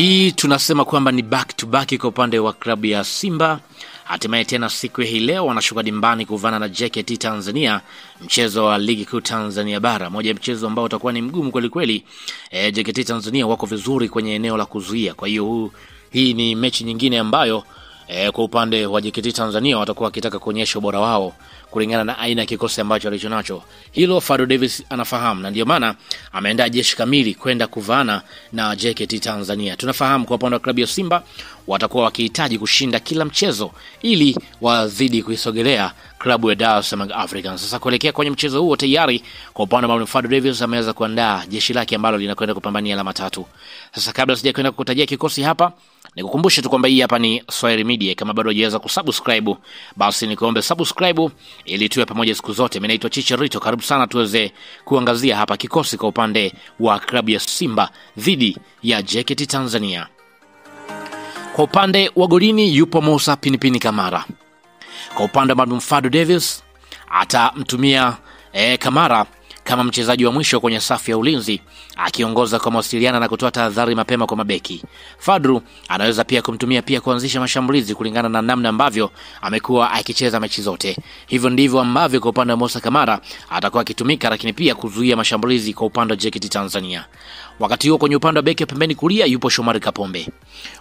Hii tunasema kwamba ni back to back kwa upande wa klabu ya Simba. Hatimaye tena siku hii leo wanashuka dimbani kuvana na JKT Tanzania, mchezo wa ligi kuu Tanzania bara. Moja ya mchezo ambao utakuwa ni mgumu kweli kweli. JKT Tanzania wako vizuri kwenye eneo la kuzuia. Kwa hiyo hii ni mechi nyingine ambayo kwa upande wa JKT Tanzania watakuwa wakitaka kuonyesha ubora wao kulingana na aina ya kikosi ambacho alichonacho. Hilo Fadlu Davis anafahamu, na ndio maana ameandaa jeshi kamili kwenda kuvana na JKT Tanzania. Tunafahamu kwa upande wa klabu ya Simba watakuwa wakihitaji kushinda kila mchezo ili wazidi kuisogelea klabu ya Dar es Salaam Africans. Sasa kuelekea kwenye mchezo huo tayari kwa upande wa Fadlu Davis ameweza kuandaa jeshi lake ambalo linakwenda kupambania alama 3. Sasa kabla sijakwenda kukutajia kikosi hapa, nikukumbushe tu kwamba hii hapa ni Swahili Media. Kama bado hujaweza kusubscribe, basi nikuombe subscribe ili tuwe pamoja siku zote. Mimi naitwa Chicharito, karibu sana tuweze kuangazia hapa kikosi kwa upande wa klabu ya Simba dhidi ya JKT Tanzania. Kwa upande wa golini yupo Musa Pinipini Kamara. Kwa upande wa Fadlu Davis atamtumia Kamara kama mchezaji wa mwisho kwenye safu ya ulinzi, akiongoza kwa mawasiliano na kutoa tahadhari mapema kwa mabeki. Fadlu anaweza pia kumtumia pia kuanzisha mashambulizi kulingana na namna ambavyo amekuwa akicheza mechi zote. Hivyo ndivyo ambavyo kwa upande wa Musa Kamara atakuwa akitumika, lakini pia kuzuia mashambulizi kwa upande wa JKT Tanzania. Wakati huo kwenye upande wa beki pembeni kulia yupo Shomari Kapombe.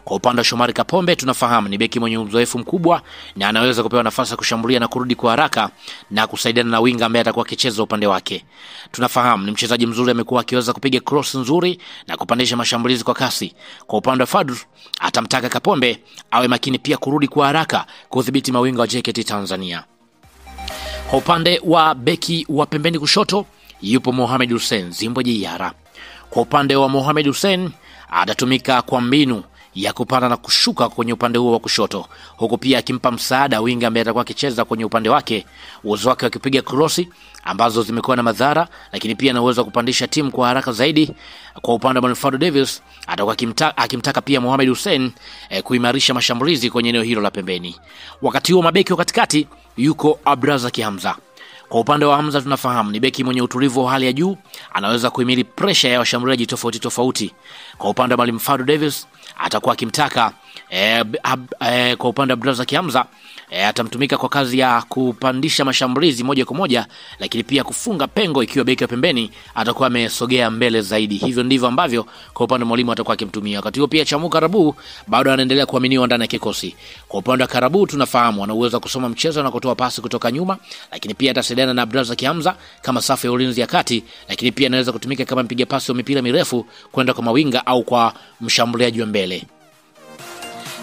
Kwa upande wa Shomari Kapombe tunafahamu ni beki mwenye uzoefu mkubwa na anaweza kupewa nafasi ya kushambulia na kurudi kwa haraka na kusaidiana na winga ambaye atakuwa akicheza upande wake. Tunafahamu ni mchezaji mzuri, amekuwa akiweza kupiga cross nzuri na kupandisha mashambulizi kwa kasi. Kwa upande wa Fadlu atamtaka Kapombe awe makini pia kurudi kwa haraka kudhibiti mawinga wa JKT Tanzania. Kwa upande wa beki wa pembeni kushoto yupo Mohamed Hussein Zimbo Jiyara. Kwa upande wa Mohamed Hussein atatumika kwa mbinu ya kupanda na kushuka kwenye upande huo wa kushoto, huku pia akimpa msaada winga ambaye atakuwa akicheza kwenye upande wake, uwezo wake akipiga crossi ambazo zimekuwa na madhara, lakini pia ana uwezo kupandisha timu kwa haraka zaidi. Kwa upande wa Fadlu Davis atakuwa akimtaka pia Mohamed Hussein kuimarisha mashambulizi kwenye eneo hilo la pembeni. Wakati huo mabeki wa katikati yuko Abdrazak Hamza. Kwa upande wa Hamza tunafahamu ni beki mwenye utulivu wa hali ya juu, anaweza kuhimili pressure ya washambuliaji tofauti tofauti. Kwa upande wa Fadlu Davis atakuwa akimtaka kwa upande wa Abdrazak Hamza atamtumika kwa kazi ya kupandisha mashambulizi moja kwa moja, lakini pia kufunga pengo ikiwa beki wa pembeni atakuwa amesogea mbele zaidi. Hivyo ndivyo ambavyo kwa upande wa mwalimu atakuwa akimtumia. Wakati huo pia Chamu Karabu bado anaendelea kuaminiwa ndani ya kikosi. Kwa upande wa Karabu tunafahamu ana uwezo kusoma mchezo na kutoa pasi kutoka nyuma, lakini pia atasaidiana na Abdrazak Hamza kama safu ya ulinzi ya kati, lakini pia anaweza kutumika kama mpiga pasi wa mipira mirefu kwenda kwa mawinga au kwa mshambuliaji wa mbele.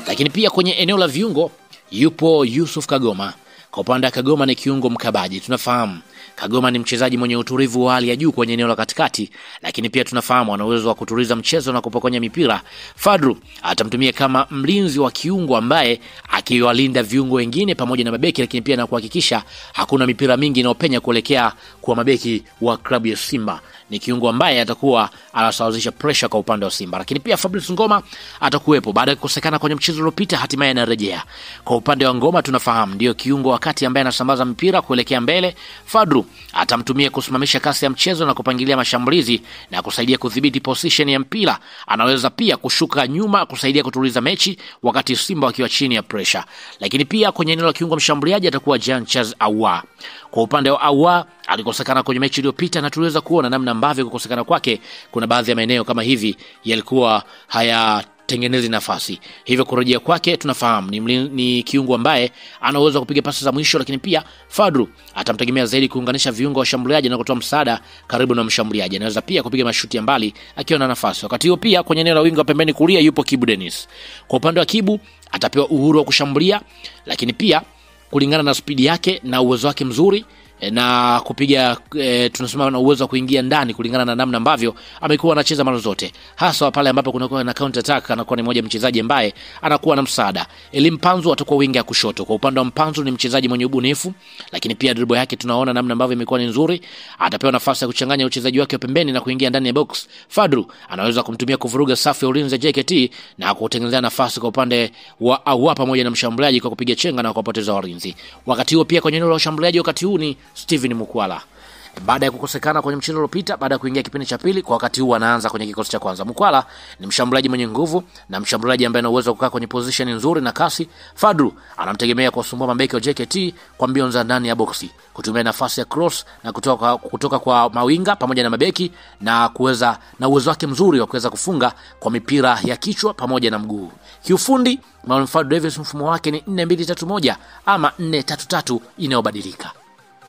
Lakini pia kwenye eneo la viungo yupo Yusuf Kagoma. Kwa upande wa Kagoma ni kiungo mkabaji. Tunafahamu Kagoma ni mchezaji mwenye utulivu wa hali ya juu kwenye eneo la katikati, lakini pia tunafahamu ana uwezo wa kutuliza mchezo na kupokonya mipira. Fadlu atamtumia kama mlinzi wa kiungo ambaye akiwalinda viungo wengine pamoja na mabeki, lakini pia na kuhakikisha hakuna mipira mingi inayopenya kuelekea kwa mabeki wa klabu ya Simba. Ni kiungo ambaye atakuwa anasawazisha pressure kwa upande wa Simba. Lakini pia Fabrice Ngoma atakuwepo baada ya kukosekana kwenye mchezo uliopita, hatimaye anarejea. Kwa upande wa Ngoma tunafahamu ndio kiungo wakati ambaye anasambaza mpira kuelekea mbele. Fadlu atamtumia kusimamisha kasi ya mchezo na kupangilia mashambulizi na kusaidia kudhibiti position ya mpira. Anaweza pia kushuka nyuma kusaidia kutuliza mechi wakati Simba wakiwa chini ya pressure. Lakini pia kwenye eneo la kiungo mshambuliaji atakuwa Jean Charles Ahoua. Kwa upande wa Ahoua alikosekana kwenye mechi iliyopita na tuliweza kuona namna ambavyo kukosekana kwake kuna baadhi ya maeneo kama hivi yalikuwa hayatengenezi nafasi. Hivyo kurejea kwake tunafahamu ni kiungo ambaye ana uwezo kupiga pasi za mwisho, lakini pia Fadlu atamtegemea zaidi kuunganisha viungo wa washambuliaji na kutoa msaada karibu na mshambuliaji. Anaweza pia kupiga mashuti ya mbali akiwa na nafasi. Wakati huo pia kwenye eneo la winga pembeni kulia yupo Kibu Dennis. Kwa upande wa Kibu atapewa uhuru wa kushambulia, lakini pia kulingana na spidi yake na uwezo wake mzuri na kupiga tunasema na uwezo wa kuingia ndani kulingana na namna ambavyo amekuwa anacheza mara zote, hasa pale ambapo kunakuwa na counter attack. Anakuwa ni mmoja mchezaji ambaye anakuwa na msaada. Mpanzu atakuwa winga ya kushoto. Kwa upande wa Mpanzu ni mchezaji mwenye ubunifu, lakini pia dribble yake tunaona namna ambavyo imekuwa ni nzuri. Atapewa nafasi ya kuchanganya uchezaji wake pembeni na kuingia ndani ya box. Fadlu anaweza kumtumia kuvuruga safu ya ulinzi ya JKT na kutengeneza nafasi kwa upande wa Ahoua pamoja na mshambuliaji kwa kupiga chenga na kupoteza walinzi. Wakati huo pia kwenye eneo la ushambuliaji wakati huu ni Steven Mukwala. baada ya kukosekana kwenye mchezo uliopita baada ya kuingia kipindi cha pili. Kwa wakati huu anaanza kwenye kikosi cha kwanza. Mkwala ni mshambuliaji mwenye nguvu na mshambuliaji ambaye ana uwezo kukaa kwenye position nzuri na kasi. Fadru anamtegemea kuwasumbua mabeki wa JKT kwa mbio za ndani ya boksi, kutumia nafasi ya cross na kutoka kwa mawinga pamoja na mabeki, na kuweza na uwezo wake mzuri wa kuweza kufunga kwa mipira ya kichwa pamoja na mguu. Kiufundi Mwalimu Fadlu Davis mfumo wake ni 4-2-3-1 ama 4-3-3 inayobadilika.